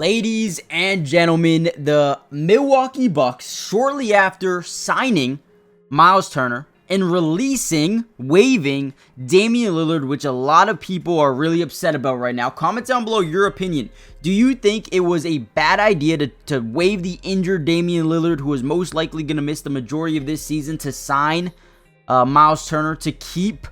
Ladies and gentlemen, the Milwaukee Bucks, shortly after signing Myles Turner and waiving Damian Lillard, which a lot of people are really upset about right now. Comment down below your opinion. Do you think it was a bad idea to waive the injured Damian Lillard, who is most likely going to miss the majority of this season, to sign Myles Turner to keep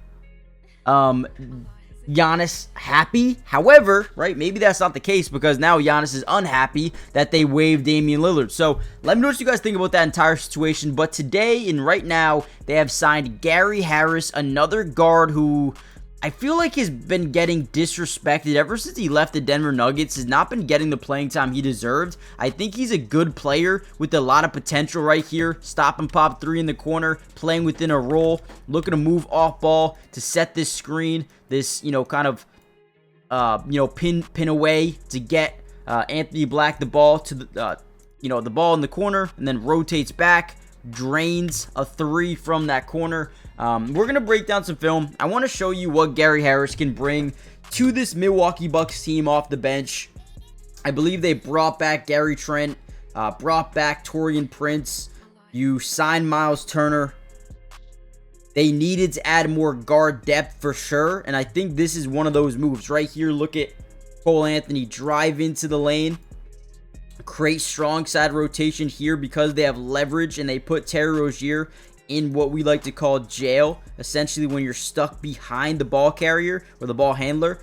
Giannis happy? However, right, maybe that's not the case because now Giannis is unhappy that they waived Damian Lillard. So let me know what you guys think about that entire situation. But today and right now, they have signed Gary Harris, another guard who I feel like has been getting disrespected ever since he left the Denver Nuggets, has not been getting the playing time he deserved. I think he's a good player with a lot of potential right here. Stop and pop three in the corner, playing within a role, looking to move off ball to set this screen, this, kind of, pin away to get Anthony Black the ball to the, the ball in the corner, and then rotates back, drains a three from that corner. We're going to break down some film. I want to show you what Gary Harris can bring to this Milwaukee Bucks team off the bench. I believe they brought back Gary Trent, brought back Taurean Prince. You signed Myles Turner. They needed to add more guard depth for sure, and I think this is one of those moves. Right here, look at Cole Anthony drive into the lane, create strong side rotation here because they have leverage, and they put Terry Rozier in what we like to call jail, essentially when you're stuck behind the ball carrier or the ball handler.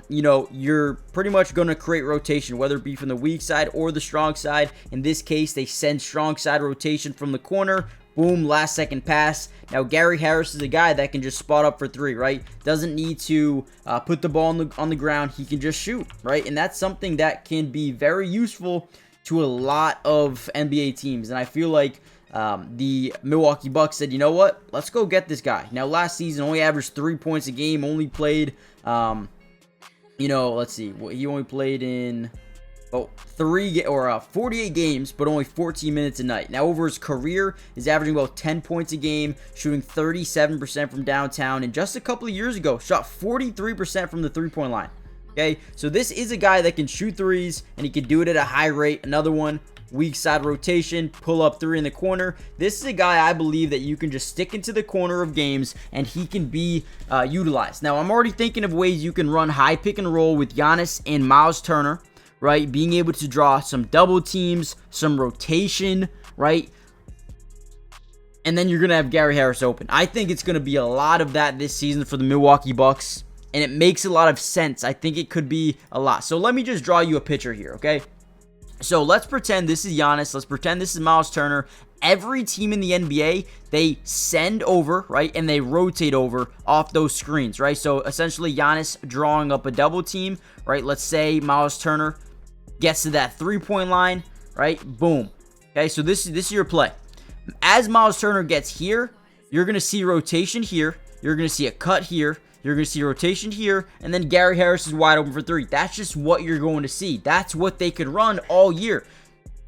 You're pretty much going to create rotation, whether it be from the weak side or the strong side. In this case, they send strong side rotation from the corner. Boom, last second pass. Now Gary Harris is a guy that can just spot up for three, right? Doesn't need to put the ball on the ground. He can just shoot, right? And that's something that can be very useful to a lot of NBA teams. And I feel like the Milwaukee Bucks said, you know what? Let's go get this guy. Now, last season, only averaged 3 points a game. Only played, let's see. He only played in 48 games, but only 14 minutes a night. Now, over his career, he's averaging about 10 points a game, shooting 37% from downtown. And just a couple of years ago, shot 43% from the three-point line. Okay, so this is a guy that can shoot threes, and he can do it at a high rate. Another one, weak side rotation, pull up three in the corner. This is a guy I believe that you can just stick into the corner of games and he can be utilized. Now, I'm already thinking of ways you can run high pick and roll with Giannis and Myles Turner, right? Being able to draw some double teams, some rotation, right? And then you're going to have Gary Harris open. I think it's going to be a lot of that this season for the Milwaukee Bucks, and it makes a lot of sense. I think it could be a lot. So let me just draw you a picture here, okay? So let's pretend this is Giannis. Let's pretend this is Myles Turner. Every team in the NBA, they send over, right, and they rotate over off those screens, right? So essentially Giannis drawing up a double team, right? Let's say Myles Turner gets to that three-point line, right? Boom. Okay, so this is your play. As Myles Turner gets here, you're going to see rotation here. You're going to see a cut here. You're going to see rotation here, and then Gary Harris is wide open for three. That's just what you're going to see. That's what they could run all year.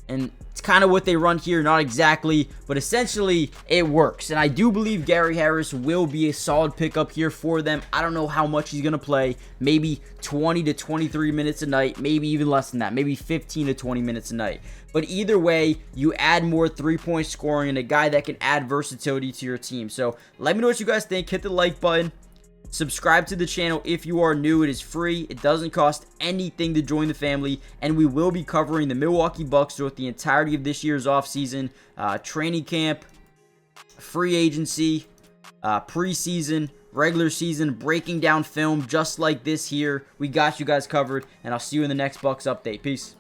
And it's kind of what they run here, not exactly, but essentially it works. And I do believe Gary Harris will be a solid pickup here for them. I don't know how much he's going to play. Maybe 20 to 23 minutes a night, maybe even less than that, maybe 15 to 20 minutes a night. But either way, you add more three-point scoring and a guy that can add versatility to your team. So let me know what you guys think. Hit the like button. Subscribe to the channel if you are new. It is free. It doesn't cost anything to join the family. And we will be covering the Milwaukee Bucks throughout the entirety of this year's offseason, training camp, free agency, preseason, regular season, breaking down film just like this here. We got you guys covered, and I'll see you in the next Bucks update. Peace.